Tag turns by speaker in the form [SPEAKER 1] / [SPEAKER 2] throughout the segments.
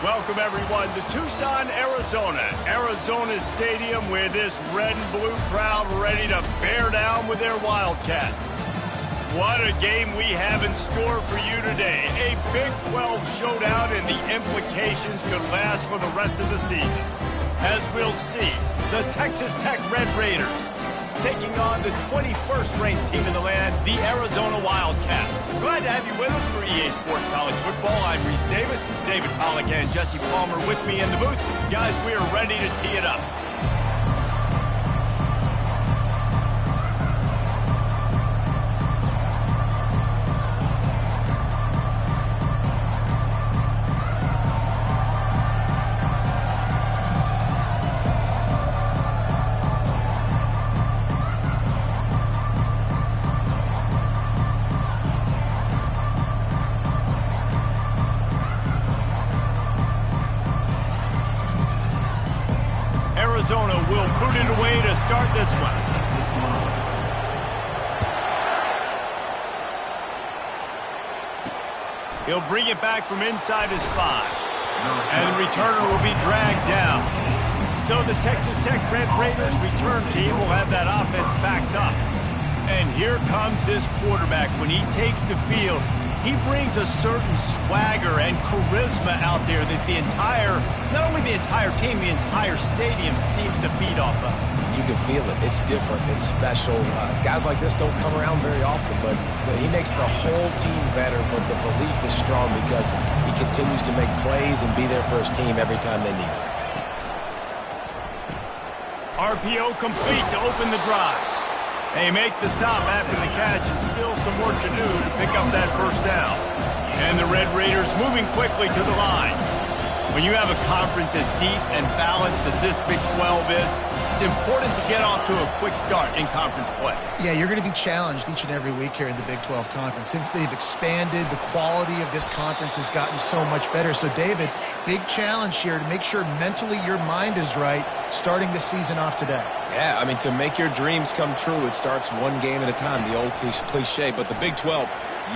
[SPEAKER 1] Welcome, everyone, to Tucson, Arizona. Arizona's stadium with this red and blue crowd ready to bear down with their Wildcats. What a game we have in store for you today. A Big 12 showdown, and the implications could last for the rest of the season. As we'll see, the Texas Tech Red Raiders taking on the 21st ranked team in the land, the Arizona Wildcats. Glad to have you with us for EA Sports College Football. I'm Reese Davis, David Pollack and Jesse Palmer with me in the booth. Guys, we are ready to tee it up. Arizona will boot it away to start this one. He'll bring it back from inside his 5. And the returner will be dragged down. So the Texas Tech Red Raiders return team will have that offense backed up. And here comes this quarterback. When he takes the field, he brings a certain swagger and charisma out there that not only the entire team, the entire stadium seems to feed off of.
[SPEAKER 2] You can feel it. It's different. It's special. Guys like this don't come around very often, but he makes the whole team better, but the belief is strong because he continues to make plays and be there for his team every time they need it.
[SPEAKER 1] RPO complete to open the drive. They make the stop after the catch, and still some work to do to pick up that first down. And the Red Raiders moving quickly to the line. When you have a conference as deep and balanced as this Big 12 is, it's important to get off to a quick start in conference play.
[SPEAKER 3] Yeah, you're going to be challenged each and every week here in the Big 12 Conference. Since they've expanded, the quality of this conference has gotten so much better. So, David, big challenge here to make sure mentally your mind is right starting this season off today.
[SPEAKER 2] Yeah, I mean, to make your dreams come true, it starts one game at a time, the old cliche. But the Big 12,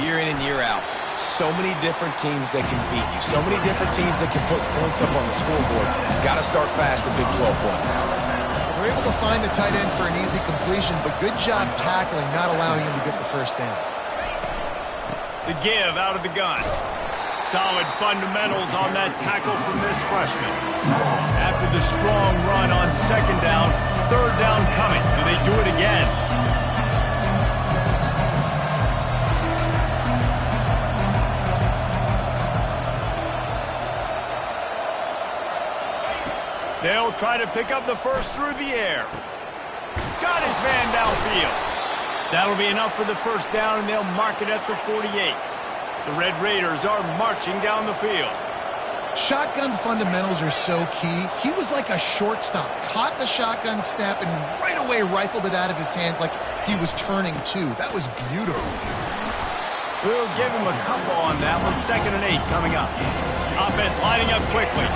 [SPEAKER 2] year in and year out, so many different teams that can beat you, so many different teams that can put points up on the scoreboard. Got to start fast in Big 12 play.
[SPEAKER 3] They're able to find the tight end for an easy completion, but good job tackling, not allowing him to get the first down.
[SPEAKER 1] The give out of the gun. Solid fundamentals on that tackle from this freshman. After the strong run on second down, third down coming. Do they do it again? They'll try to pick up the first through the air. Got his man downfield. That'll be enough for the first down, and they'll mark it at the 48. The Red Raiders are marching down the field.
[SPEAKER 3] Shotgun fundamentals are so key. He was like a shortstop. Caught the shotgun snap and right away rifled it out of his hands like he was turning two. That was beautiful.
[SPEAKER 1] We'll give him a couple on that one. 2nd and 8 coming up. Offense lining up quickly.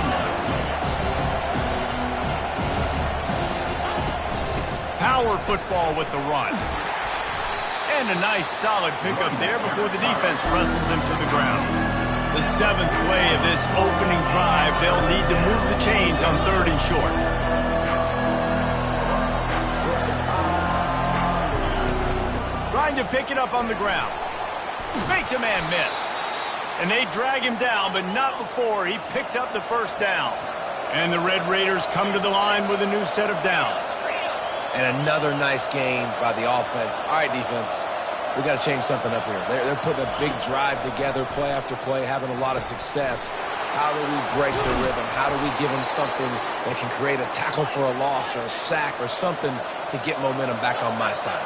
[SPEAKER 1] Power football with the run. And a nice solid pickup there before the defense wrestles him to the ground. The 7th play of this opening drive, they'll need to move the chains on 3rd and short. Trying to pick it up on the ground. Makes a man miss. And they drag him down, but not before he picks up the first down. And the Red Raiders come to the line with a new set of downs.
[SPEAKER 2] And another nice gain by the offense. All right, defense, we got to change something up here. They're putting a big drive together, play after play, having a lot of success. How do we break the rhythm? How do we give them something that can create a tackle for a loss or a sack or something to get momentum back on my side?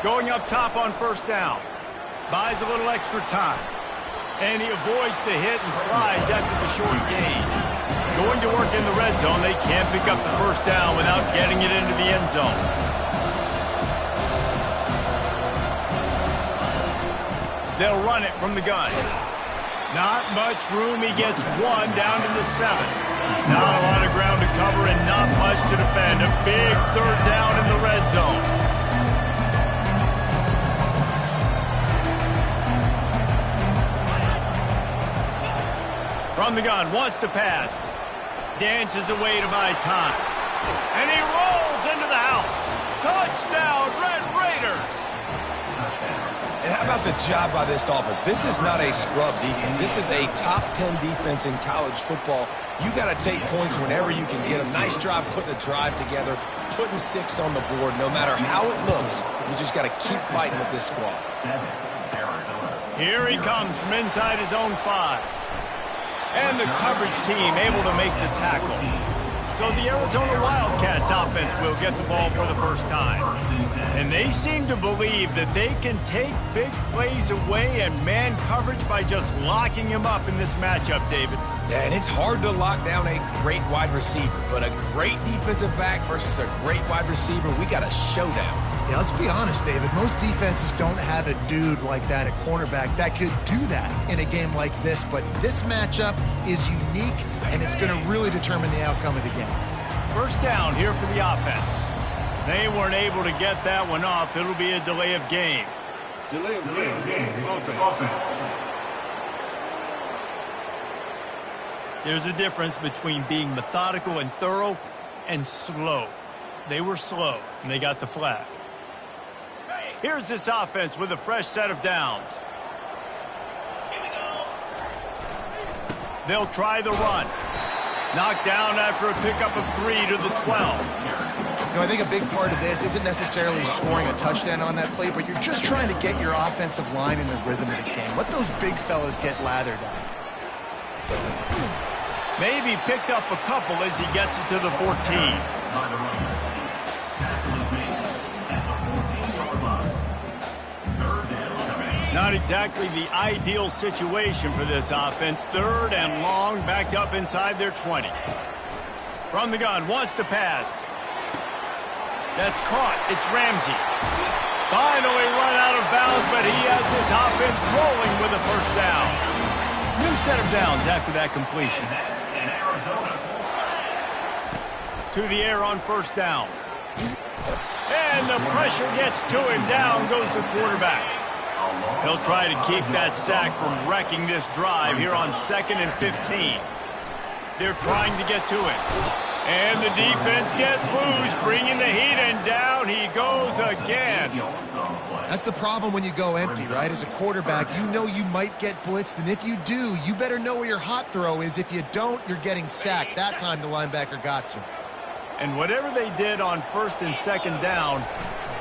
[SPEAKER 1] Going up top on first down. Buys a little extra time. And he avoids the hit and slides after the short gain. Going to work in the red zone, they can't pick up the first down without getting it into the end zone. They'll run it from the gun. Not much room. He gets one down to the 7. Not a lot of ground to cover and not much to defend. A big 3rd down in the red zone. From the gun, wants to pass. Dances away to buy time. And he rolls into the house. Touchdown, Red Raiders!
[SPEAKER 2] And how about the job by this offense? This is not a scrub defense. This is a top 10 defense in college football. You got to take points whenever you can get them. Nice job putting the drive together, putting 6 on the board. No matter how it looks, you just got to keep fighting with this squad.
[SPEAKER 1] Here he comes from inside his own 5. And the coverage team able to make the tackle. So the Arizona Wildcats offense will get the ball for the first time. And they seem to believe that they can take big plays away and man coverage by just locking him up in this matchup, David.
[SPEAKER 2] Yeah, and it's hard to lock down a great wide receiver, but a great defensive back versus a great wide receiver, we got a showdown.
[SPEAKER 3] Yeah, let's be honest, David. Most defenses don't have a dude like that at cornerback that could do that in a game like this, but this matchup is unique, and it's going to really determine the outcome of the game.
[SPEAKER 1] First down here for the offense. They weren't able to get that one off. It'll be a delay of game.
[SPEAKER 4] Delay of game. Offense.
[SPEAKER 1] There's a difference between being methodical and thorough and slow. They were slow, and they got the flag. Here's this offense with a fresh set of downs. They'll try the run. Knocked down after a pickup of 3 to the 12.
[SPEAKER 3] You know, I think a big part of this isn't necessarily scoring a touchdown on that play, but you're just trying to get your offensive line in the rhythm of the game. Let those big fellas get lathered up.
[SPEAKER 1] Maybe picked up a couple as he gets it to the 14. Not exactly the ideal situation for this offense. 3rd and long, backed up inside their 20. From the gun, wants to pass. That's caught. It's Ramsey. Finally run out of bounds, but he has this offense rolling with a first down. New set of downs after that completion. To the air on first down. And the pressure gets to him. Down goes the quarterback. He'll try to keep that sack from wrecking this drive here on 2nd and 15. They're trying to get to it. And the defense gets loose, bringing the heat, and down he goes again.
[SPEAKER 3] That's the problem when you go empty, right? As a quarterback, you know you might get blitzed, and if you do, you better know where your hot throw is. If you don't, you're getting sacked. That time the linebacker got to.
[SPEAKER 1] And whatever they did on 1st and 2nd down,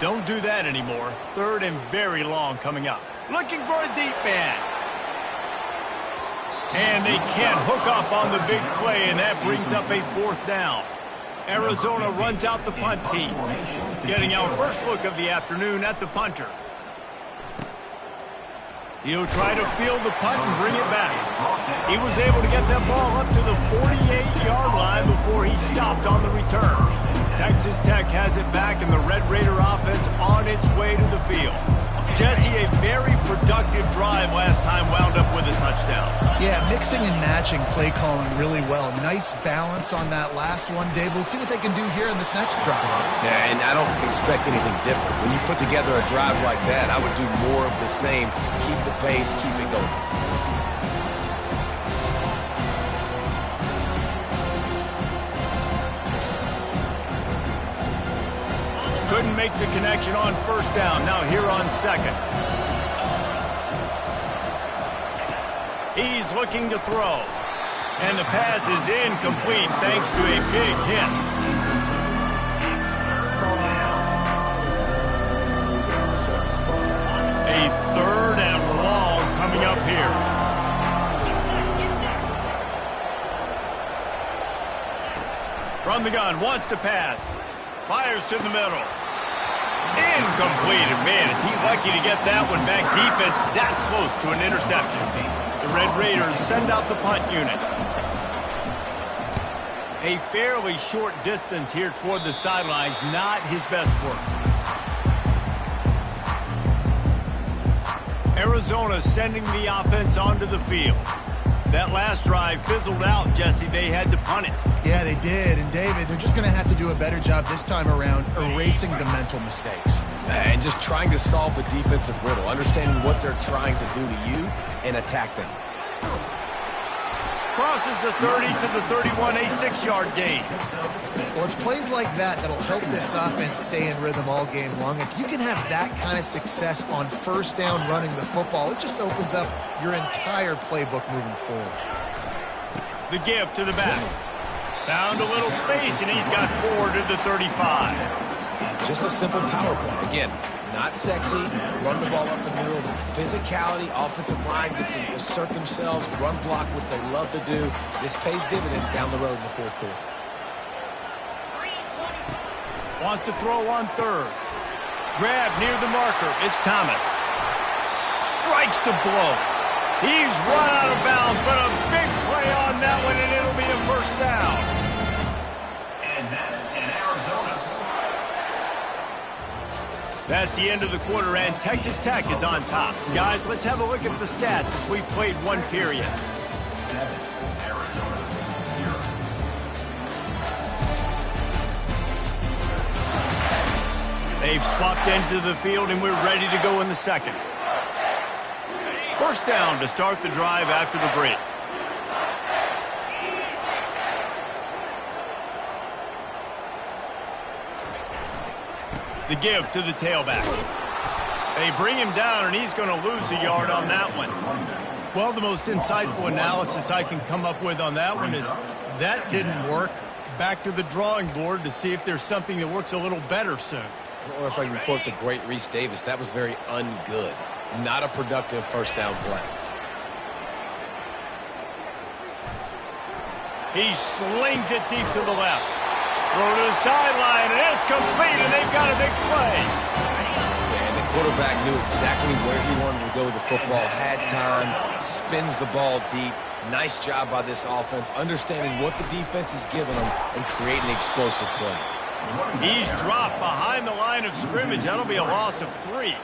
[SPEAKER 1] don't do that anymore. 3rd and very long coming up. Looking for a deep man. And they can't hook up on the big play, and that brings up a 4th down. Arizona runs out the punt team. Getting our first look of the afternoon at the punter. He'll try to field the punt and bring it back. He was able to get that ball up to the 48-yard line before he stopped on the return. Texas Tech has it back, and the Red Raider offense on its way to the field. Jesse, a very productive drive last time wound up with a touchdown.
[SPEAKER 3] Yeah, mixing and matching play calling really well. Nice balance on that last one, Dave. We'll see what they can do here in this next drive.
[SPEAKER 2] Yeah, and I don't expect anything different. When you put together a drive like that, I would do more of the same. Keep the pace, keep it going.
[SPEAKER 1] Couldn't make the connection on first down. Now here on 2nd. He's looking to throw. And the pass is incomplete thanks to a big hit. A 3rd and long coming up here. From the gun, wants to pass. Fires to the middle. Incomplete. And man, is he lucky to get that one back. Defense that close to an interception. The Red Raiders send out the punt unit. A fairly short distance here toward the sidelines. Not his best work. Arizona sending the offense onto the field. That last drive fizzled out, Jesse. They had to punt it.
[SPEAKER 3] Yeah, they did. And, David, they're just going to have to do a better job this time around erasing the mental mistakes.
[SPEAKER 2] And just trying to solve the defensive riddle, understanding what they're trying to do to you and attack them.
[SPEAKER 1] crosses the 30 to the 31, a 6-yard gain.
[SPEAKER 3] Well, it's plays like that that'll help this offense stay in rhythm all game long. If you can have that kind of success on first down running the football, it just opens up your entire playbook moving forward.
[SPEAKER 1] The give to the back. Found a little space, and he's got 4 to the 35.
[SPEAKER 2] Just a simple power play. Again, not sexy, run the ball up the middle. Physicality, offensive line gets to assert themselves, run block, which they love to do. This pays dividends down the road in the fourth quarter.
[SPEAKER 1] Wants to throw on third. Grab near the marker. It's Thomas. Strikes the blow. He's run out of bounds, but a big play on that one, and it'll be a first down.
[SPEAKER 5] And that's in Arizona.
[SPEAKER 1] That's the end of the quarter, and Texas Tech is on top. Guys, let's have a look at the stats as we've played one period.
[SPEAKER 5] 7, Arizona 0.
[SPEAKER 1] They've swapped ends of the field, and we're ready to go in the second. First down to start the drive after the break. The give to the tailback. They bring him down, and he's going to lose a yard on that one. Well, the most insightful analysis I can come up with on that one is that didn't work. Back to the drawing board to see if there's something that works a little better soon.
[SPEAKER 2] Or if I can quote the great Reese Davis, that was very ungood. Not a productive first down play.
[SPEAKER 1] He slings it deep to the left. Throw to the sideline, and it's complete, and they've got a big play.
[SPEAKER 2] And the quarterback knew exactly where he wanted to go with the football, had time, spins the ball deep. Nice job by this offense, understanding what the defense is giving them and creating an explosive play.
[SPEAKER 1] He's dropped behind the line of scrimmage. That'll be a loss of 3.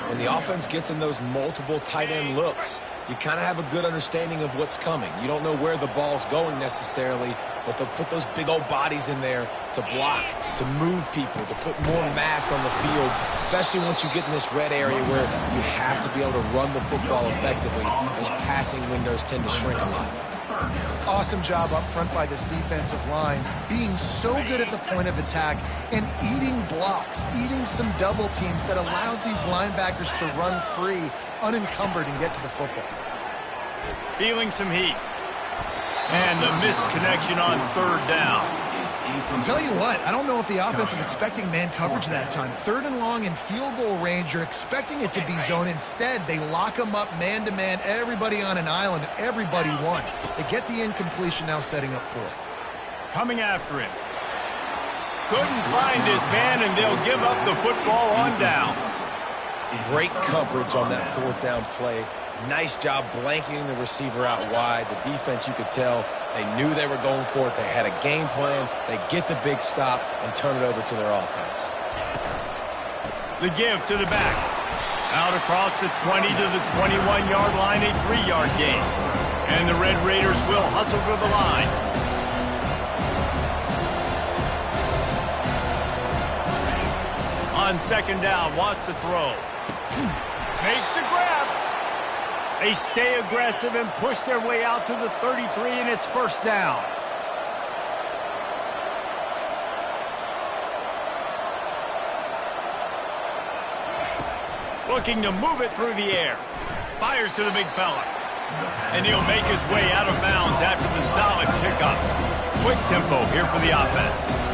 [SPEAKER 2] When the offense gets in those multiple tight end looks, you kind of have a good understanding of what's coming. You don't know where the ball's going necessarily, but they'll put those big old bodies in there to block, to move people, to put more mass on the field, especially once you get in this red area where you have to be able to run the football effectively. Those passing windows tend to shrink a lot.
[SPEAKER 3] Awesome job up front by this defensive line, being so good at the point of attack and eating blocks, eating some double teams that allows these linebackers to run free, unencumbered, and get to the football.
[SPEAKER 1] Feeling some heat. And the missed connection on third down.
[SPEAKER 3] I'll tell you what, I don't know if the offense was expecting man coverage that time. Third and long in field goal range, you're expecting it to be zone. Instead, they lock them up man-to-man, everybody on an island, and everybody won. They get the incompletion, now setting up fourth.
[SPEAKER 1] Coming after him. Couldn't find his man, and they'll give up the football on downs.
[SPEAKER 2] Great coverage on that fourth down play. Nice job blanketing the receiver out wide. The defense, you could tell, they knew they were going for it. They had a game plan. They get the big stop and turn it over to their offense.
[SPEAKER 1] The give to the back. Out across the 20 to the 21-yard line, a 3-yard gain. And the Red Raiders will hustle to the line. On second down, wants to throw. Makes the grab. They stay aggressive and push their way out to the 33, and it's first down. Looking to move it through the air. Fires to the big fella. And he'll make his way out of bounds after the solid pickup. Quick tempo here for the offense.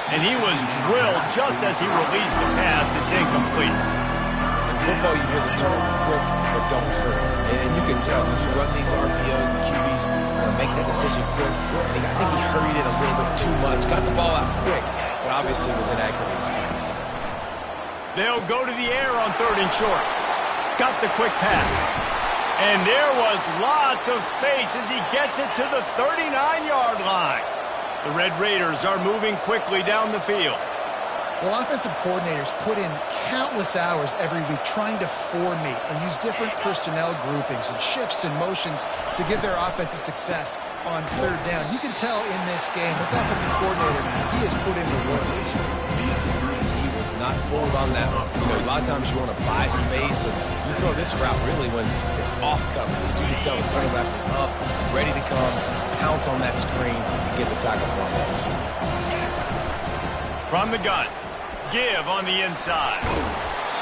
[SPEAKER 1] And he was drilled just as he released the pass. It's incomplete.
[SPEAKER 2] In football, you hear the term quick, but don't hurry. And you can tell when you run these RPOs, the QBs want to make that decision quick. And I think he hurried it a little bit too much. Got the ball out quick, but obviously was inaccurate with his pass.
[SPEAKER 1] They'll go to the air on third and short. Got the quick pass. And there was lots of space as he gets it to the 39-yard line. The Red Raiders are moving quickly down the field.
[SPEAKER 3] Well, offensive coordinators put in countless hours every week trying to formate and use different personnel groupings and shifts and motions to give their offensive success on third down. You can tell in this game, this offensive coordinator, he has put in the work.
[SPEAKER 2] He was not fooled on that one. You know, a lot of times you want to buy space, and you throw this route really when it's off coverage. You can tell the quarterback was up, ready to come, pounce on that screen, and get the tackle for this.
[SPEAKER 1] From the gun, give on the inside.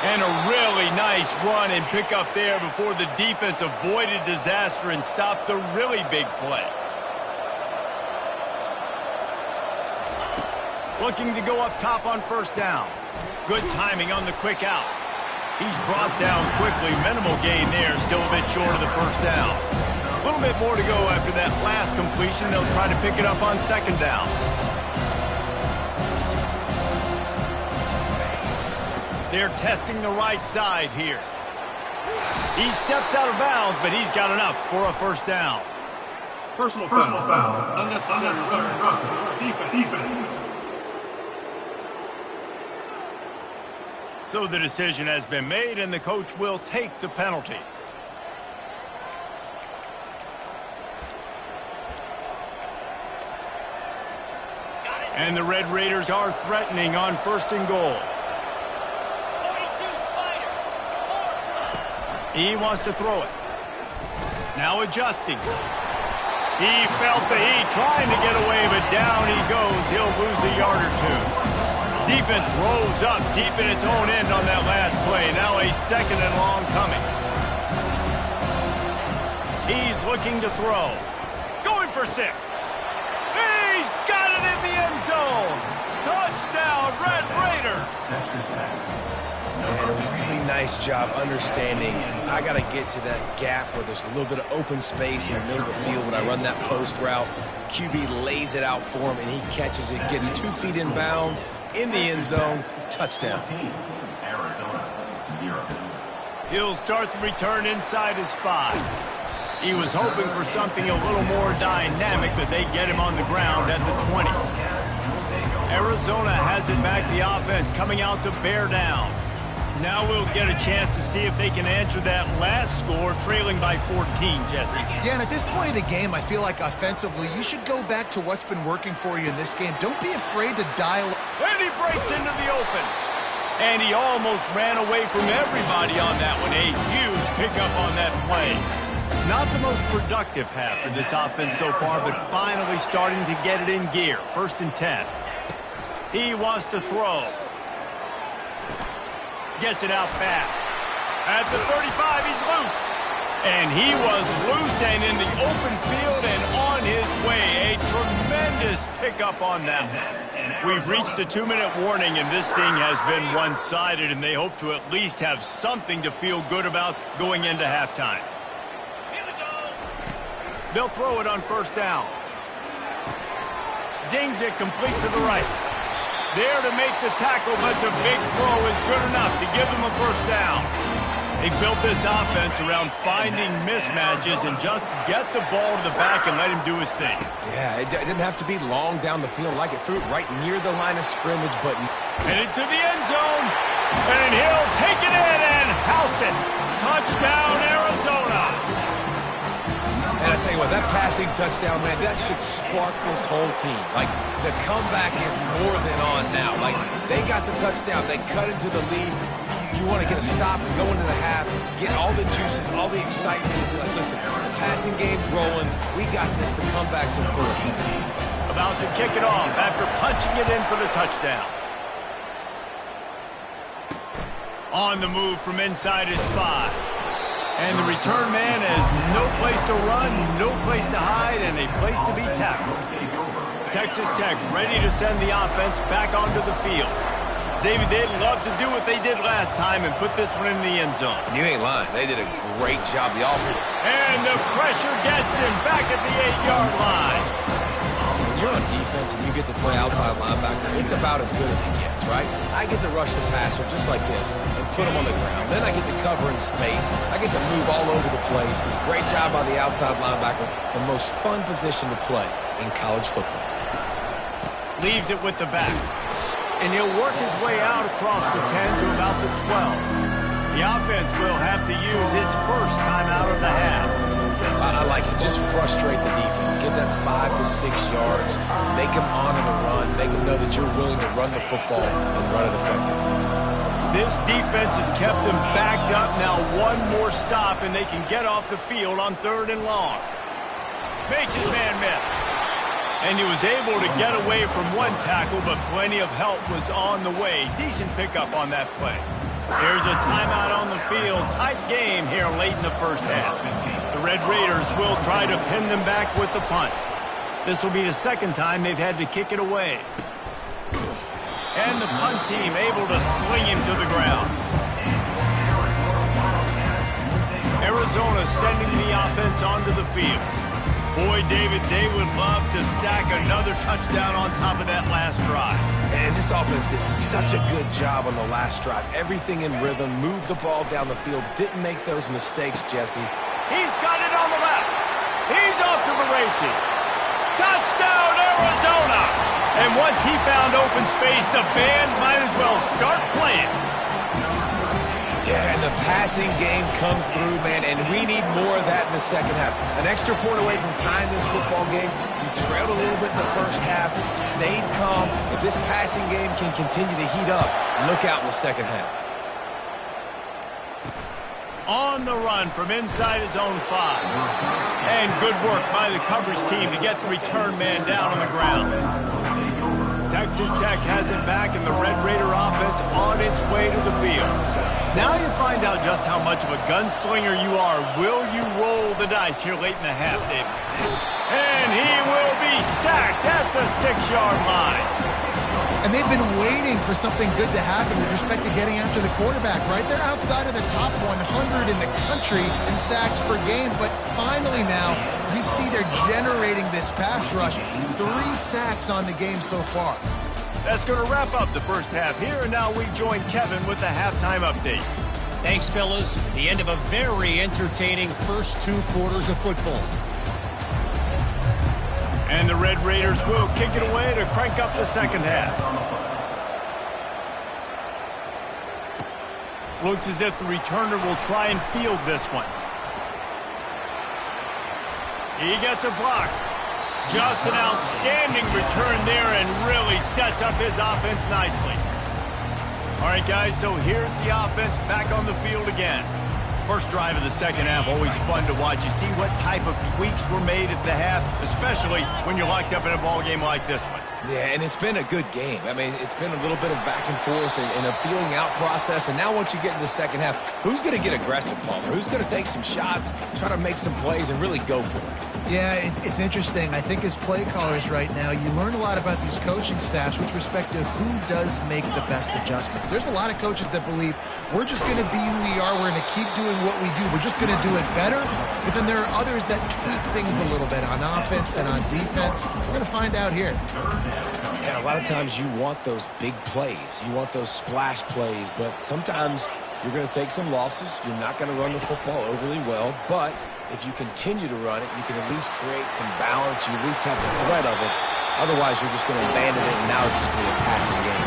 [SPEAKER 1] And a really nice run and pick up there before the defense avoided disaster and stopped the really big play. Looking to go up top on first down. Good timing on the quick out. He's brought down quickly. Minimal gain there, still a bit short of the first down. A little bit more to go after that last completion. They'll try to pick it up on second down. They're testing the right side here. He steps out of bounds, but he's got enough for a first down.
[SPEAKER 4] Personal foul. Unnecessary roughing. Defense.
[SPEAKER 1] So the decision has been made, and the coach will take the penalty. And the Red Raiders are threatening on first and goal. He wants to throw it. Now adjusting. He felt the heat, trying to get away, but down he goes. He'll lose a yard or two. Defense rolls up deep in its own end on that last play. Now a second and long coming. He's looking to throw. Going for 6. He's got it in the end zone. Touchdown, Red Raiders.
[SPEAKER 2] And a really nice job understanding I got to get to that gap where there's a little bit of open space in the middle of the field when I run that post route. QB lays it out for him, and he catches it, gets 2 feet in bounds, in the end zone, touchdown.
[SPEAKER 5] Arizona, 0.
[SPEAKER 1] He'll start the return inside his 5. He was hoping for something a little more dynamic, but they get him on the ground at the 20. Arizona has it back, the offense coming out to bear down. Now we'll get a chance to see if they can answer that last score, trailing by 14, Jesse.
[SPEAKER 3] Yeah, and at this point of the game, I feel like offensively, you should go back to what's been working for you in this game. Don't be afraid to dial.
[SPEAKER 1] And he breaks into the open. And he almost ran away from everybody on that one. A huge pickup on that play. Not the most productive half for this offense so far, but finally starting to get it in gear. 1st and 10. He wants to throw. Gets it out fast. At the 35, he's loose. And he was loose and in the open field and on his way. A tremendous pickup on that one. We've reached the 2-minute warning, and this thing has been one-sided, and they hope to at least have something to feel good about going into halftime. They'll throw it on first down. Zings it complete to the right. There to make the tackle, but the big throw is good enough to give them a first down. They built this offense around finding mismatches and just get the ball to the back and let him do his thing.
[SPEAKER 2] Yeah, it didn't have to be long down the field. Like it threw it right near the line of scrimmage, but...
[SPEAKER 1] And into the end zone. And he'll take it in and house it. Touchdown, Arizona.
[SPEAKER 2] And I tell you what, that passing touchdown, man, that should spark this whole team. Like, the comeback is more than on now. Like, they got the touchdown. They cut into the lead. You want to get a stop and go into the half, get all the juices, all the excitement, and be like, listen, the passing game's rolling. We got this. The comeback's in full effect.
[SPEAKER 1] About to kick it off after punching it in for the touchdown. On the move from inside his 5. And the return man has no place to run, no place to hide, and a place to be tackled. Texas Tech ready to send the offense back onto the field. David, they'd love to do what they did last time and put this one in the end zone.
[SPEAKER 2] You ain't lying. They did a great job. The offense.
[SPEAKER 1] And the pressure gets him back at the 8-yard line.
[SPEAKER 2] When you're on defense and you get to play outside linebacker, it's about as good as it gets, right? I get to rush the passer just like this and put him on the ground. Then I get to cover in space. I get to move all over the place. Great job by the outside linebacker. The most fun position to play in college football.
[SPEAKER 1] Leaves it with the back. And he'll work his way out across the 10 to about the 12. The offense will have to use its first time out of the half.
[SPEAKER 2] I like it. Just frustrate the defense. Give that 5 to 6 yards. Make them honor the run. Make them know that you're willing to run the football and run it effectively.
[SPEAKER 1] This defense has kept them backed up. Now one more stop, and they can get off the field on 3rd and long. Makes his man miss. And he was able to get away from one tackle, but plenty of help was on the way. Decent pickup on that play. There's a timeout on the field. Tight game here late in the first half. The Red Raiders will try to pin them back with the punt. This will be the second time they've had to kick it away. And the punt team able to sling him to the ground. Arizona sending the offense onto the field. Boy, David, they would love to stack another touchdown on top of that last drive.
[SPEAKER 2] And this offense did such a good job on the last drive. Everything in rhythm, moved the ball down the field, didn't make those mistakes, Jesse.
[SPEAKER 1] He's got it on the left. He's off to the races. Touchdown, Arizona! And once he found open space, the band might as well start playing.
[SPEAKER 2] Yeah, and the passing game comes through, man, and we need more of that in the second half. An extra point away from tying this football game. You trailed a little bit in the first half, stayed calm. If this passing game can continue to heat up, look out in the second half.
[SPEAKER 1] On the run from inside his own 5. And good work by the coverage team to get the return man down on the ground. Texas Tech has it back, and the Red Raider offense on its way to the field. Now you find out just how much of a gunslinger you are. Will you roll the dice here late in the half, David? And he will be sacked at the 6-yard line.
[SPEAKER 3] And they've been waiting for something good to happen with respect to getting after the quarterback, right? They're outside of the top 100 in the country in sacks per game, but finally now you see they're generating this pass rush. 3 sacks on the game so far.
[SPEAKER 1] That's going to wrap up the first half here, and now we join Kevin with the halftime update.
[SPEAKER 6] Thanks, fellas. The end of a very entertaining first 2 quarters of football.
[SPEAKER 1] And the Red Raiders will kick it away to crank up the second half. Looks as if the returner will try and field this one. He gets a block. Just an outstanding return there and really sets up his offense nicely. All right, guys, so here's the offense back on the field again. First drive of the second half, always fun to watch. You see what type of tweaks were made at the half, especially when you're locked up in a ball game like this one.
[SPEAKER 2] Yeah, and it's been a good game. I mean, it's been a little bit of back and forth and a feeling out process. And now once you get in the second half, who's going to get aggressive, Palmer? Who's going to take some shots, try to make some plays, and really go for it?
[SPEAKER 3] Yeah, it's interesting. I think as play callers right now, you learn a lot about these coaching staffs with respect to who does make the best adjustments. There's a lot of coaches that believe we're just going to be who we are. We're going to keep doing what we do. We're just going to do it better. But then there are others that tweak things a little bit on offense and on defense. We're going to find out here.
[SPEAKER 2] Yeah, a lot of times you want those big plays. You want those splash plays. But sometimes you're going to take some losses. You're not going to run the football overly well. But if you continue to run it, you can at least create some balance. You at least have the threat of it. Otherwise, you're just going to abandon it, and now it's just going to be a passing game.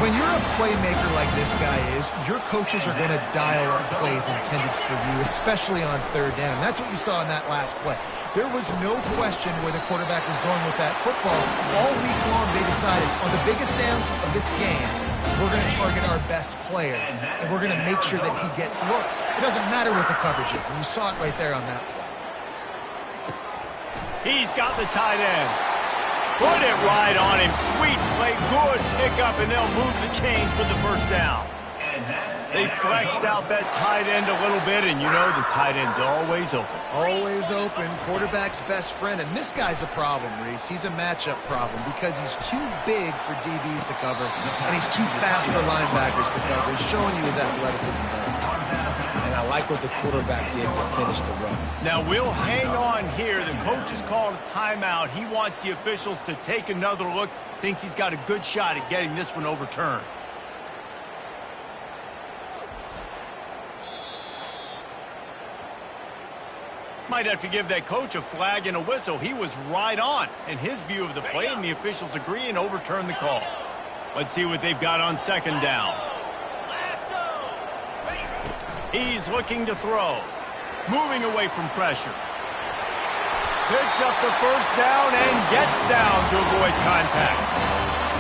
[SPEAKER 3] When you're a playmaker like this guy is, your coaches are going to dial up plays intended for you, especially on third down. That's what you saw in that last play. There was no question where the quarterback was going with that football. All week long, they decided on the biggest downs of this game, we're going to target our best player, and we're going to make sure that he gets looks. It doesn't matter what the coverage is, and you saw it right there on that play.
[SPEAKER 1] He's got the tight end. Put it right on him. Sweet play. Good pickup, and they'll move the chains for the first down. They flexed out that tight end a little bit, and you know the tight end's always open.
[SPEAKER 3] Always open. Quarterback's best friend. And this guy's a problem, Reese. He's a matchup problem because he's too big for DBs to cover, and he's too fast for linebackers to cover. He's showing you his athleticism there.
[SPEAKER 2] And I like what the quarterback did to finish the run.
[SPEAKER 1] Now, we'll hang on here. The coach has called a timeout. He wants the officials to take another look. Thinks he's got a good shot at getting this one overturned. Might have to give that coach a flag and a whistle. He was right on in his view of the play, and the officials agree and overturn the call. Let's see what they've got on second down. He's looking to throw. Moving away from pressure. Picks up the first down and gets down to avoid contact.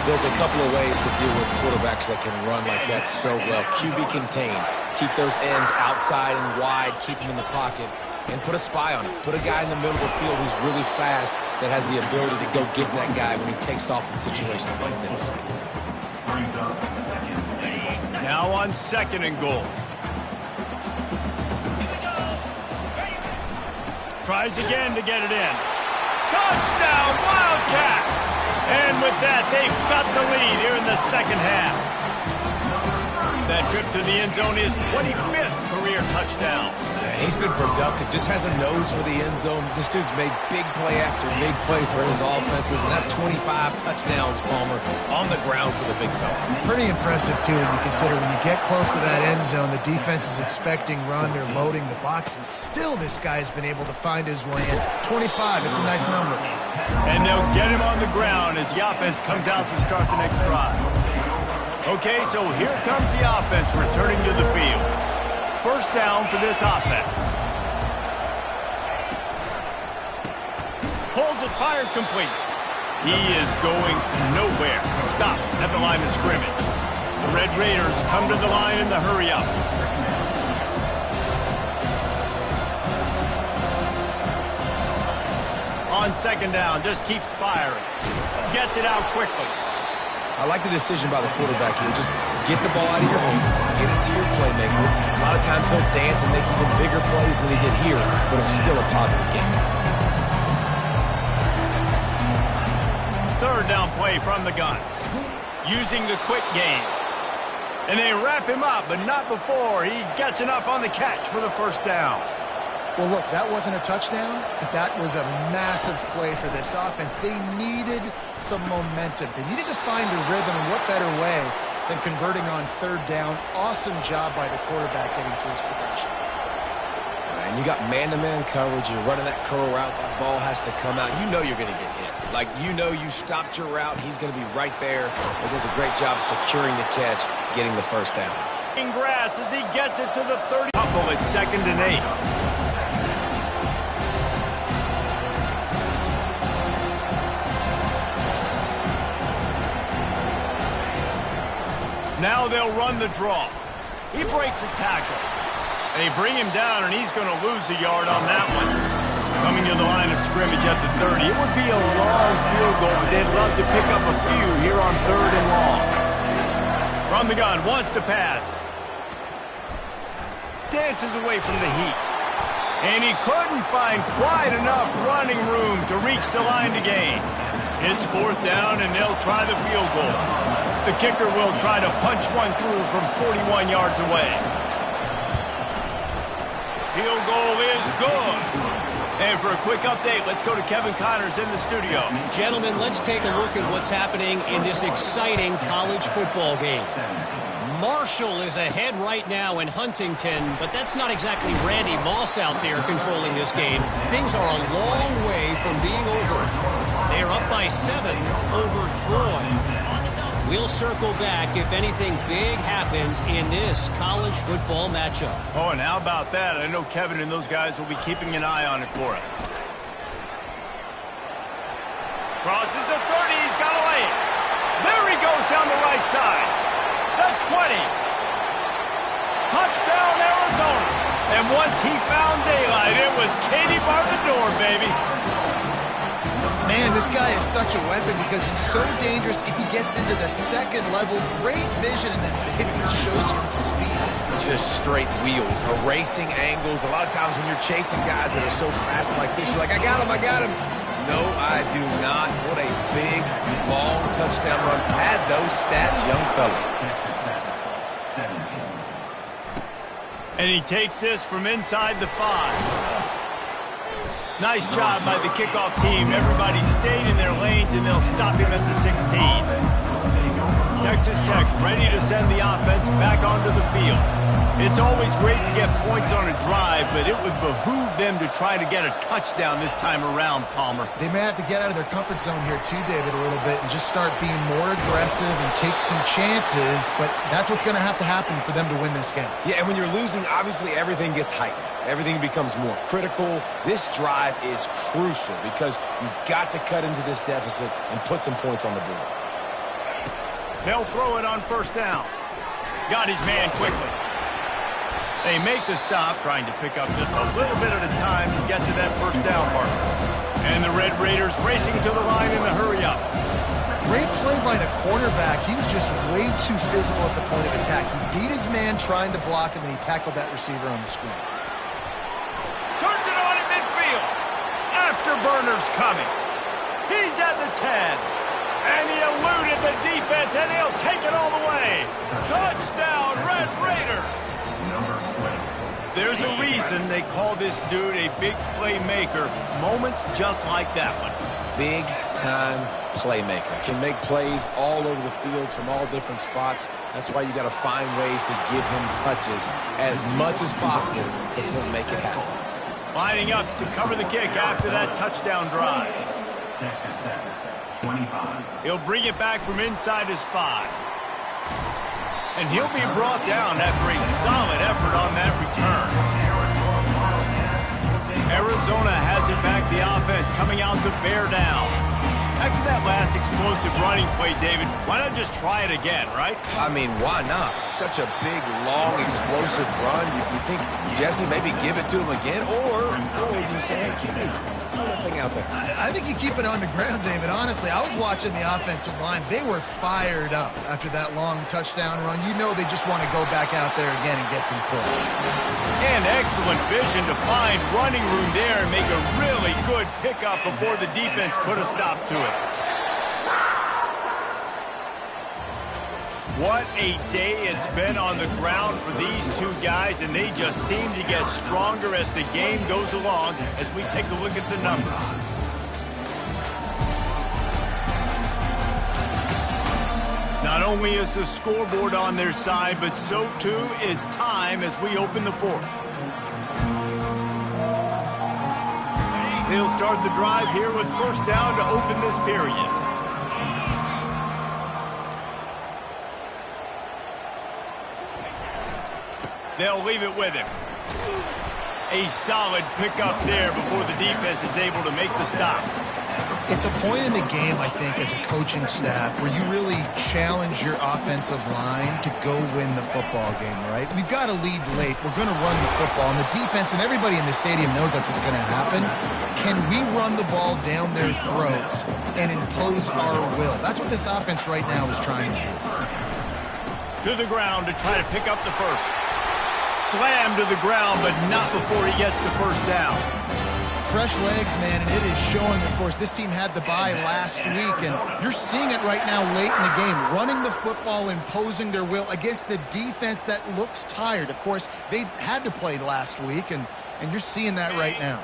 [SPEAKER 2] There's a couple of ways to deal with quarterbacks that can run like that so well. QB contain. Keep those ends outside and wide. Keep them in the pocket. And put a spy on it. Put a guy in the middle of the field who's really fast that has the ability to go get that guy when he takes off in situations like this.
[SPEAKER 1] Now on 2nd and goal. Tries again to get it in. Touchdown, Wildcats! And with that, they've got the lead here in the second half. That trip to the end zone is 25th career touchdown.
[SPEAKER 2] He's been productive, just has a nose for the end zone. This dude's made big play after big play for his offenses, and that's 25 touchdowns, Palmer, on the ground for the big fella.
[SPEAKER 3] Pretty impressive, too, when you consider when you get close to that end zone, the defense is expecting run, they're loading the box, and still this guy has been able to find his way in. 25, it's a nice number.
[SPEAKER 1] And they'll get him on the ground as the offense comes out to start the next drive. Okay, so here comes the offense returning to the field. First down for this offense. Pulls it, fired complete. He is going nowhere. Stop at the line of scrimmage. The Red Raiders come to the line in the hurry up. On 2nd down, just keeps firing. Gets it out quickly.
[SPEAKER 2] I like the decision by the quarterback here. Just get the ball out of your hands, get it to your playmaker. A lot of times he'll dance and make even bigger plays than he did here, but it was still a positive game.
[SPEAKER 1] 3rd down play from the gun. Using the quick game. And they wrap him up, but not before he gets enough on the catch for the first down.
[SPEAKER 3] Well, look, that wasn't a touchdown, but that was a massive play for this offense. They needed some momentum. They needed to find a rhythm, and what better way than converting on 3rd down. Awesome job by the quarterback getting through his progression.
[SPEAKER 2] And you got man-to-man coverage. You're running that curl route. That ball has to come out. You know you're going to get hit. Like, you know you stopped your route. He's going to be right there. He does a great job securing the catch, getting the first down.
[SPEAKER 1] Grass as he gets it to the 30. Couple at 2nd and 8. Now they'll run the draw. He breaks a tackle. They bring him down, and he's going to lose a yard on that one. Coming to the line of scrimmage at the 30. It would be a long field goal, but they'd love to pick up a few here on 3rd and long. From the gun, wants to pass. Dances away from the heat. And he couldn't find quite enough running room to reach the line to gain. It's 4th down, and they'll try the field goal. The kicker will try to punch one through from 41 yards away. Field goal is good. And for a quick update, let's go to Kevin Connors in the studio.
[SPEAKER 6] Gentlemen, let's take a look at what's happening in this exciting college football game. Marshall is ahead right now in Huntington, but that's not exactly Randy Moss out there controlling this game. Things are a long way from being over. They're up by 7 over Troy. We'll circle back if anything big happens in this college football matchup.
[SPEAKER 1] Oh, and how about that? I know Kevin and those guys will be keeping an eye on it for us. Crosses the 30. He's got to lay it. There he goes down the right side. The 20. Touchdown, Arizona. And once he found daylight, it was Katie bar the door, baby.
[SPEAKER 3] Man, this guy is such a weapon because he's so dangerous if he gets into the 2nd level. Great vision, and then David shows you the speed.
[SPEAKER 2] Just straight wheels, erasing angles. A lot of times when you're chasing guys that are so fast like this, you're like, I got him, I got him. No, I do not. What a big, long touchdown run. Pad those stats, young fella.
[SPEAKER 1] And he takes this from inside the 5. Nice job by the kickoff team. Everybody stayed in their lanes, and they'll stop him at the 16. Texas Tech ready to send the offense back onto the field. It's always great to get points on a drive, but it would behoove them to try to get a touchdown this time around, Palmer.
[SPEAKER 3] They may have to get out of their comfort zone here too, David, a little bit and just start being more aggressive and take some chances, but that's what's going to happen for them to win this game.
[SPEAKER 2] Yeah, and when you're losing, obviously everything gets heightened. Everything becomes more critical. This drive is crucial because you've got to cut into this deficit and put some points on the board.
[SPEAKER 1] They'll throw it on first down. Got his man quickly. They make the stop, trying to pick up just a little bit at a time to get to that first down mark. And the Red Raiders racing to the line in the hurry-up.
[SPEAKER 3] Great play by the cornerback. He was just way too physical at the point of attack. He beat his man trying to block him, and he tackled that receiver on the screen.
[SPEAKER 1] Turns it on in midfield. Afterburner's coming. He's at the 10. And he eluded the defense, and he'll take it all the way. Touchdown, Red Raiders. There's a reason they call this dude a big playmaker. Moments just like that one.
[SPEAKER 2] Big-time playmaker. Can make plays all over the field from all different spots. That's why you got to find ways to give him touches as much as possible because he'll make it happen.
[SPEAKER 1] Lining up to cover the kick after that touchdown drive.
[SPEAKER 5] Texas Tech, 25.
[SPEAKER 1] He'll bring it back from inside his 5. And he'll be brought down after a solid effort on that return. Arizona has it back, the offense coming out to bear down. After that last explosive running play, David, why not just try it again, right?
[SPEAKER 2] I mean, why not? Such a big, long, explosive run. You think, Jesse, maybe give it to him again? Or you say, hey, keep it. Throw that thing out there.
[SPEAKER 3] I think you keep it on the ground, David. Honestly, I was watching the offensive line. They were fired up after that long touchdown run. You know they just want to go back out there again and get some push.
[SPEAKER 1] And excellent vision to find running room there and make a really good pickup before the defense put a stop to it. What a day it's been on the ground for these two guys, and they just seem to get stronger as the game goes along as we take a look at the numbers. Not only is the scoreboard on their side, but so too is time as we open the fourth. They'll start the drive here with first down to open this period. They'll leave it with him. A solid pickup there before the defense is able to make the stop.
[SPEAKER 3] It's a point in the game, I think, as a coaching staff where you really challenge your offensive line to go win the football game, right? We've got to lead late. We're going to run the football. And the defense and everybody in the stadium knows that's what's going to happen. Can we run the ball down their throats and impose our will? That's what this offense right now is trying to do.
[SPEAKER 1] To the ground to try to pick up the first. Slam to the ground, but not before he gets the first down.
[SPEAKER 3] Fresh legs, man, and it is showing. Of course, this team had the bye last week, and you're seeing it right now late in the game. Running the football, imposing their will against the defense that looks tired. Of course, they had to play last week, and you're seeing that right now.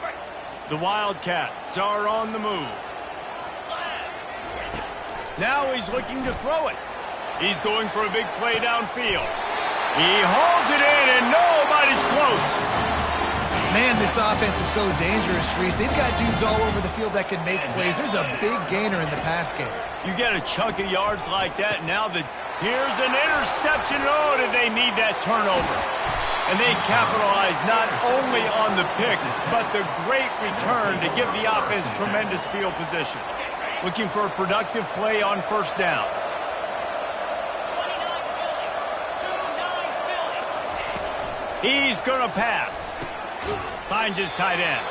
[SPEAKER 1] The Wildcats are on the move. Now he's looking to throw it. He's going for a big play downfield. He hauls it in, and nobody's close.
[SPEAKER 3] Man, this offense is so dangerous, Reese. They've got dudes all over the field that can make plays. There's a big gainer in the pass game.
[SPEAKER 1] You get a chunk of yards like that, now here's an interception. Oh, did they need that turnover? And they capitalize not only on the pick, but the great return to give the offense tremendous field position. Looking for a productive play on first down. He's going to pass. Finds his tight end.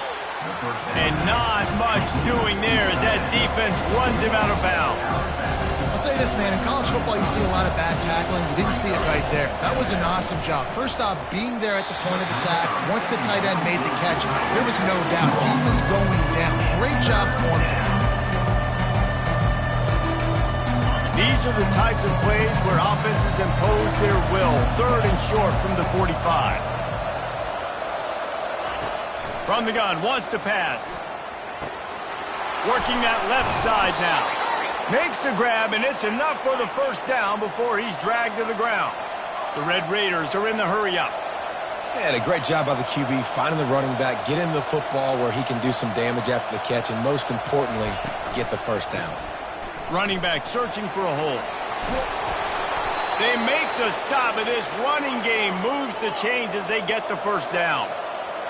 [SPEAKER 1] And not much doing there as that defense runs him out of bounds.
[SPEAKER 3] I'll say this, man. In college football, you see a lot of bad tackling. You didn't see it right there. That was an awesome job. First off, being there at the point of attack. Once the tight end made the catch, there was no doubt he was going down. Great job for him tonight.
[SPEAKER 1] These are the types of plays where offenses impose their will. Third and short from the 45. From the gun, wants to pass. Working that left side now. Makes the grab, and it's enough for the first down before he's dragged to the ground. The Red Raiders are in the hurry-up.
[SPEAKER 2] And a great job by the QB, finding the running back, getting the football where he can do some damage after the catch, and most importantly, get the first down.
[SPEAKER 1] Running back searching for a hole. They make the stop, but this running game moves the chains as they get the first down.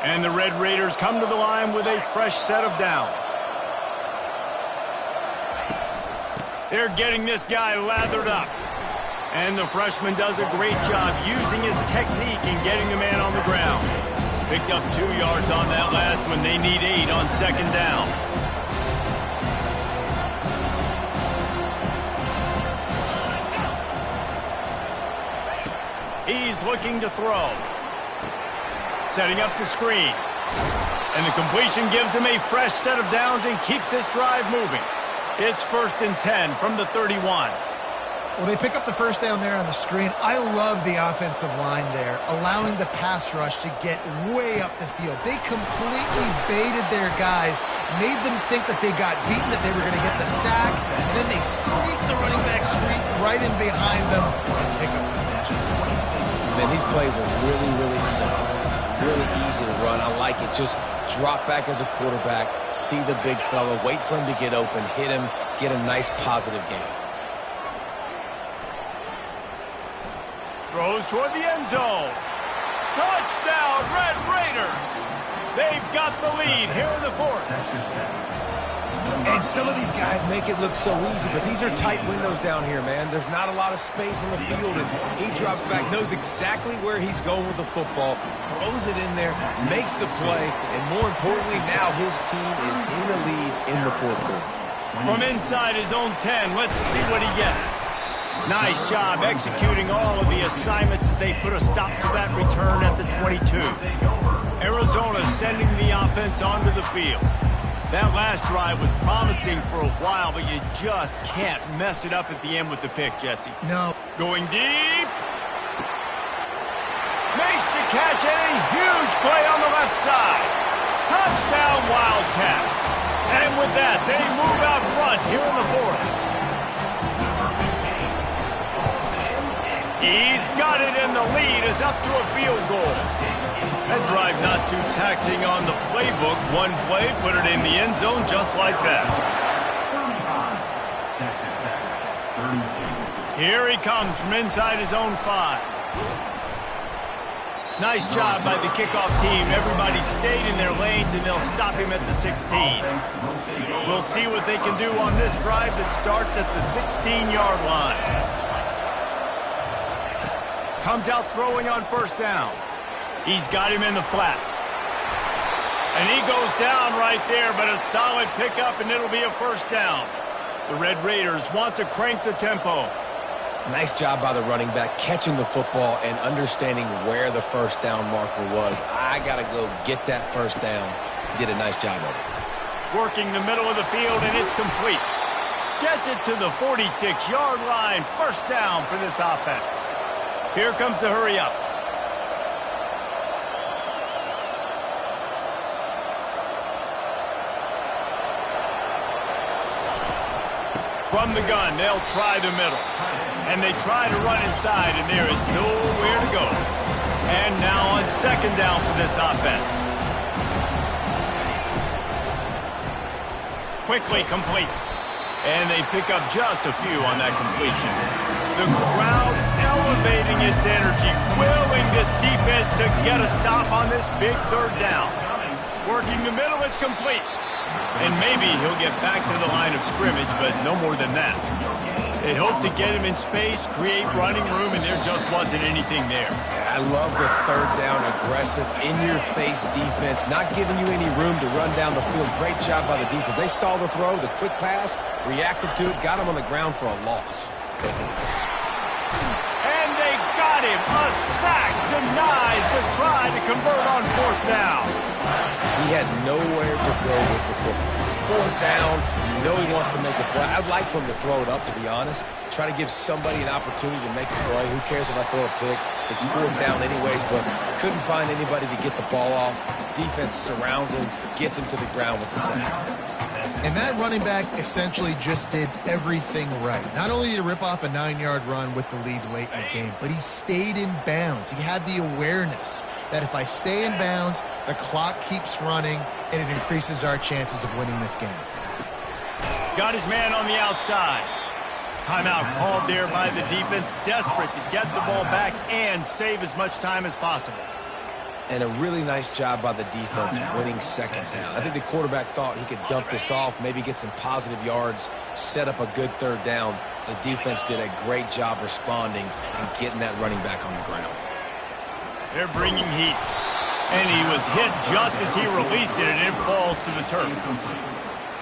[SPEAKER 1] And the Red Raiders come to the line with a fresh set of downs. They're getting this guy lathered up. And the freshman does a great job using his technique and getting the man on the ground. Picked up 2 yards on that last one. They need 8 on second down. He's looking to throw. Setting up the screen. And the completion gives him a fresh set of downs and keeps this drive moving. It's 1st and 10 from the 31.
[SPEAKER 3] Well, they pick up the first down there on the screen. I love the offensive line there, allowing the pass rush to get way up the field. They completely baited their guys, made them think that they got beaten, that they were going to get the sack, and then they sneak the running back screen right in behind them and pick up the finish.
[SPEAKER 2] Man, these plays are really, really simple, really easy to run. I like it. Just drop back as a quarterback, see the big fella, wait for him to get open, hit him, get a nice positive gain.
[SPEAKER 1] Throws toward the end zone. Touchdown, Red Raiders. They've got the lead here in the 4th.
[SPEAKER 2] And some of these guys make it look so easy, but these are tight windows down here, man. There's not a lot of space in the field, and he drops back, knows exactly where he's going with the football, throws it in there, makes the play, and more importantly, now his team is in the lead in the 4th quarter.
[SPEAKER 1] From inside his own 10, let's see what he gets. Nice job executing all of the assignments as they put a stop to that return at the 22. Arizona sending the offense onto the field. That last drive was promising for a while, but you just can't mess it up at the end with the pick, Jesse.
[SPEAKER 3] No.
[SPEAKER 1] Going deep. Makes the catch and a huge play on the left side. Touchdown, Wildcats. And with that, they move out front here in the 4th. He's got it, and the lead is up to a field goal. That drive not too taxing on the playbook. One play, put it in the end zone just like that.
[SPEAKER 5] 35, Texas Tech, 32.
[SPEAKER 1] Here he comes from inside his own 5. Nice job by the kickoff team. Everybody stayed in their lanes, and they'll stop him at the 16. We'll see what they can do on this drive that starts at the 16-yard line. Comes out throwing on first down. He's got him in the flat. And he goes down right there, but a solid pickup, and it'll be a first down. The Red Raiders want to crank the tempo.
[SPEAKER 2] Nice job by the running back, catching the football and understanding where the first down marker was. I got to go get that first down. Did a nice job of it.
[SPEAKER 1] Working the middle of the field, and it's complete. Gets it to the 46-yard line. First down for this offense. Here comes the hurry-up. From the gun, they'll try the middle. And they try to run inside, and there is nowhere to go. And now on second down for this offense. Quickly complete. And they pick up just a few on that completion. The crowd elevating its energy, willing this defense to get a stop on this big third down. Working the middle, it's complete. And maybe he'll get back to the line of scrimmage, but no more than that. They hoped to get him in space, create running room, and there just wasn't anything there.
[SPEAKER 2] I love the third down, aggressive, in-your-face defense, not giving you any room to run down the field. Great job by the defense. They saw the throw, the quick pass, reacted to it, got him on the ground for a loss.
[SPEAKER 1] And they got him. A sack denies the try to convert on fourth down.
[SPEAKER 2] He had nowhere to go with the football. Fourth down, you know he wants to make a play. I'd like for him to throw it up, to be honest. Try to give somebody an opportunity to make a play. Who cares if I throw a pick? It's fourth down anyways, but couldn't find anybody to get the ball off. Defense surrounds him, gets him to the ground with the sack.
[SPEAKER 3] And that running back essentially just did everything right. Not only did he rip off a 9-yard run with the lead late in the game, but he stayed in bounds. He had the awareness that if I stay in bounds, the clock keeps running, and it increases our chances of winning this game.
[SPEAKER 1] Got his man on the outside. Timeout called there by the defense, desperate to get the ball back and save as much time as possible.
[SPEAKER 2] And a really nice job by the defense winning second down. I think the quarterback thought he could dump this off, maybe get some positive yards, set up a good third down. The defense did a great job responding and getting that running back on the ground.
[SPEAKER 1] They're bringing heat. And he was hit just as he released it, and it falls to the turf.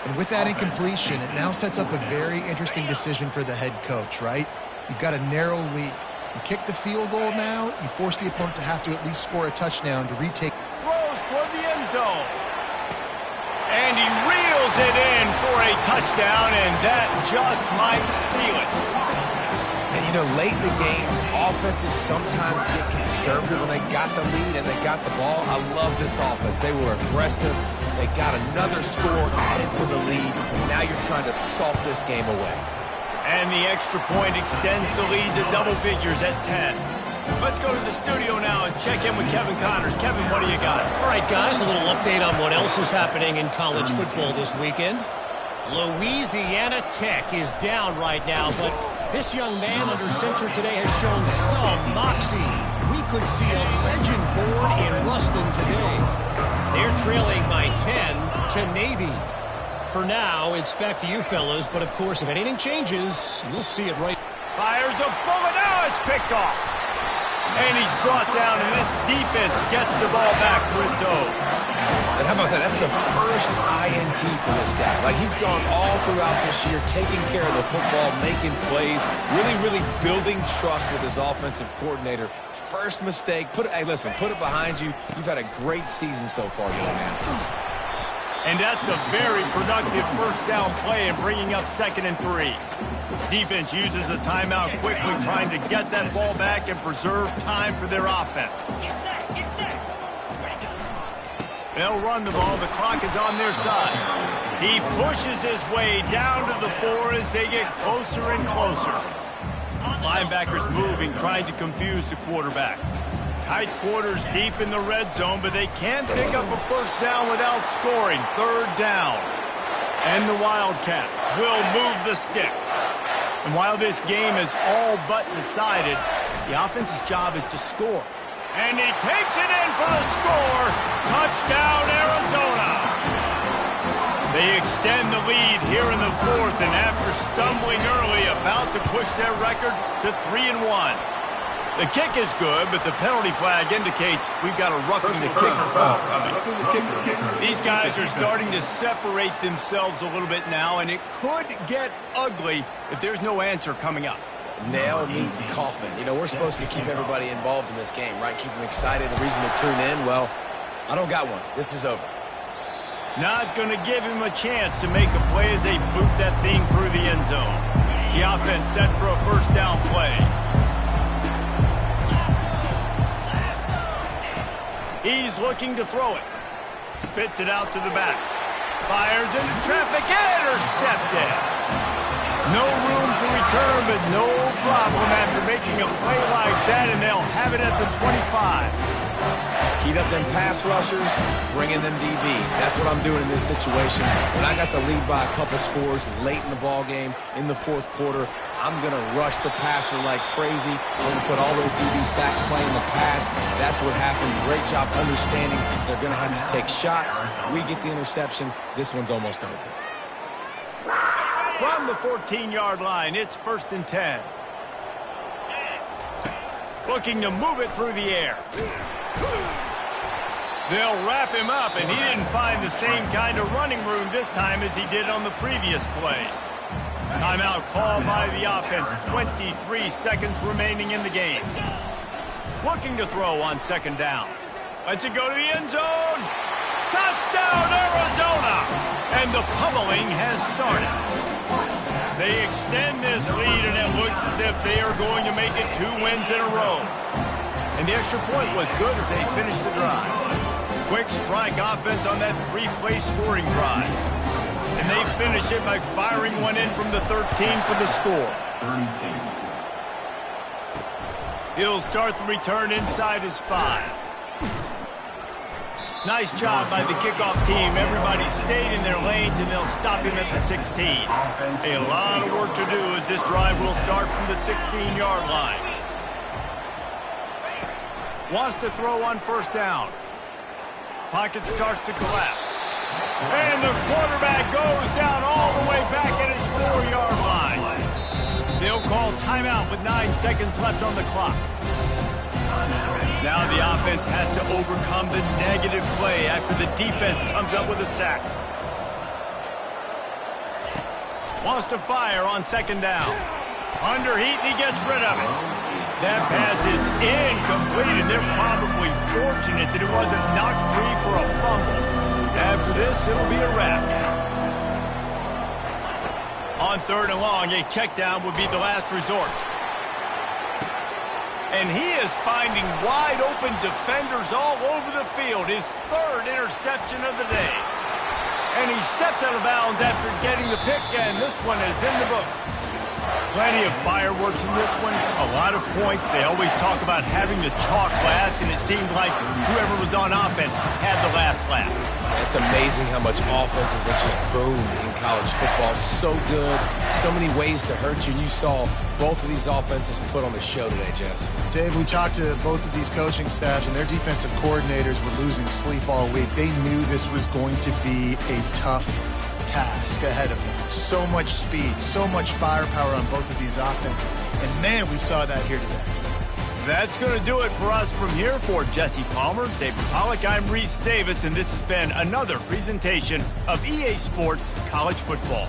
[SPEAKER 3] And with that incompletion, it now sets up a very interesting decision for the head coach, right? You've got a narrow lead. You kick the field goal now, you force the opponent to have to at least score a touchdown to retake.
[SPEAKER 1] Throws toward the end zone. And he reels it in for a touchdown, and that just might seal it.
[SPEAKER 2] And, you know, late in the games, offenses sometimes get conservative when they got the lead and they got the ball. I love this offense. They were aggressive. They got another score added to the lead. Now you're trying to salt this game away.
[SPEAKER 1] And the extra point extends the lead to double figures at 10. Let's go to the studio now and check in with Kevin Connors. Kevin, what do you got?
[SPEAKER 6] All right, guys, a little update on what else is happening in college football this weekend. Louisiana Tech is down right now, but this young man under center today has shown some moxie. We could see a legend born in Ruston today. They're trailing by 10 to Navy. For now, it's back to you fellas, but of course, if anything changes, you'll see it right.
[SPEAKER 1] Fires a bullet, now it's picked off. And he's brought down, and this defense gets the ball back for its own.
[SPEAKER 2] And how about that? That's the first INT for this guy. Like, he's gone all throughout this year, taking care of the football, making plays, really building trust with his offensive coordinator. First mistake, hey, listen, put it behind you. You've had a great season so far, young man.
[SPEAKER 1] And that's a very productive first down play and bringing up 2nd and 3. Defense uses a timeout quickly, trying to get that ball back and preserve time for their offense. They'll run the ball. The clock is on their side. He pushes his way down to the 4 as they get closer and closer. Linebackers moving, trying to confuse the quarterback. Tight quarters deep in the red zone, but they can't pick up a first down without scoring. 3rd down. And the Wildcats will move the sticks. And while this game is all but decided, the offense's job is to score. And he takes it in for the score. Touchdown, Arizona. They extend the lead here in the 4th, and after stumbling early, about to push their record to 3-1. The kick is good, but the penalty flag indicates we've got a roughing the kicker ball coming. These guys are starting to separate themselves a little bit now, and it could get ugly if there's no answer coming up.
[SPEAKER 2] Nail, meat, coffin. You know, we're supposed to keep everybody involved in this game, right? Keep them excited, a reason to tune in. Well, I don't got one. This is over.
[SPEAKER 1] Not going to give him a chance to make a play as they boot that thing through the end zone. The offense set for a first down play. He's looking to throw it. Spits it out to the back. Fires into traffic. Intercepted. No room to return, but no problem after making a play like that, and they'll have it at the 25.
[SPEAKER 2] Heat up them pass rushers, bringing them DBs. That's what I'm doing in this situation. When I got the lead by a couple scores late in the ball game, in the 4th quarter, I'm going to rush the passer like crazy. I'm going to put all those DBs back playing the pass. That's what happened. Great job understanding they're going to have to take shots. We get the interception. This one's almost over.
[SPEAKER 1] From the 14-yard line, it's 1st and 10. Looking to move it through the air. They'll wrap him up, and he didn't find the same kind of running room this time as he did on the previous play. Timeout called by the offense. 23 seconds remaining in the game. Looking to throw on 2nd down. Lets it go to the end zone. Touchdown, Arizona! And the pummeling has started. They extend this lead, and it looks as if they are going to make it 2 wins in a row. And the extra point was good as they finished the drive. Quick strike offense on that 3-play scoring drive. And they finish it by firing one in from the 13 for the score.
[SPEAKER 5] 32.
[SPEAKER 1] He'll start the return inside his 5. Nice job by the kickoff team. Everybody stayed in their lanes, and they'll stop him at the 16. A lot of work to do as this drive will start from the 16-yard line. Wants to throw on first down. Pocket starts to collapse. And the quarterback goes down all the way back at his 4-yard line. They'll call timeout with 9 seconds left on the clock. Now the offense has to overcome the negative play after the defense comes up with a sack. Wants to fire on second down. Under heat, and he gets rid of it. That pass is incomplete, and they're probably fortunate that it wasn't knocked free for a fumble. After this, it'll be a wrap. On third and long, a check down would be the last resort. And he is finding wide-open defenders all over the field. His 3rd interception of the day. And he steps out of bounds after getting the pick, and this one is in the books. Plenty of fireworks in this one. A lot of points. They always talk about having the chalk last, and it seemed like whoever was on offense had the last laugh.
[SPEAKER 2] It's amazing how much offenses will just boom in college football. So good. So many ways to hurt you. You saw both of these offenses put on the show today, Jess.
[SPEAKER 3] Dave, we talked to both of these coaching staffs, and their defensive coordinators were losing sleep all week. They knew this was going to be a tough task ahead of them. So much speed, so much firepower on both of these offenses. And, man, we saw that here today.
[SPEAKER 1] That's going to do it for us from here. For Jesse Palmer, David Pollack, I'm Reese Davis, and this has been another presentation of EA Sports College Football.